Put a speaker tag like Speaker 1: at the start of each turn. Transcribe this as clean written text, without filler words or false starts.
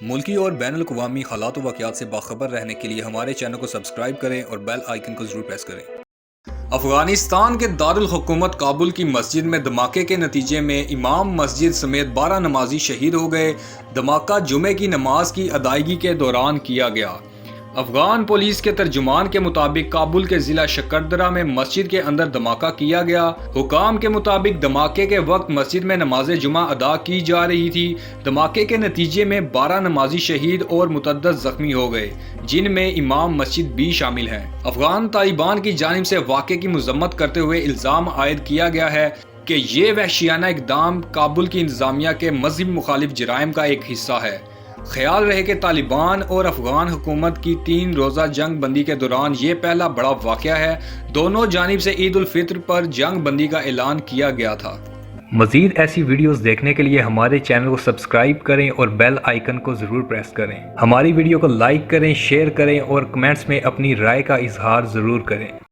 Speaker 1: ملکی اور بین الاقوامی حالات و واقعات سے باخبر رہنے کے لیے ہمارے چینل کو سبسکرائب کریں اور بیل آئیکن کو ضرور پریس کریں۔ افغانستان کے دارالحکومت کابل کی مسجد میں دھماکے کے نتیجے میں امام مسجد سمیت 12 نمازی شہید ہو گئے۔ دھماکہ جمعے کی نماز کی ادائیگی کے دوران کیا گیا۔ افغان پولیس کے ترجمان کے مطابق کابل کے ضلع شکردرہ میں مسجد کے اندر دھماکہ کیا گیا۔ حکام کے مطابق دھماکے کے وقت مسجد میں نماز جمعہ ادا کی جا رہی تھی۔ دھماکے کے نتیجے میں 12 نمازی شہید اور متعدد زخمی ہو گئے، جن میں امام مسجد بھی شامل ہیں۔ افغان طالبان کی جانب سے واقعے کی مذمت کرتے ہوئے الزام عائد کیا گیا ہے کہ یہ وحشیانہ اقدام کابل کی انتظامیہ کے مذہب مخالف جرائم کا ایک حصہ ہے۔ خیال رہے کہ طالبان اور افغان حکومت کی 3 روزہ جنگ بندی کے دوران یہ پہلا بڑا واقعہ ہے۔ دونوں جانب سے عید الفطر پر جنگ بندی کا اعلان کیا گیا تھا۔ مزید ایسی ویڈیوز دیکھنے کے لیے ہمارے چینل کو سبسکرائب کریں اور بیل آئیکن کو ضرور پریس کریں۔ ہماری ویڈیو کو لائک کریں، شیئر کریں اور کمنٹس میں اپنی رائے کا اظہار ضرور کریں۔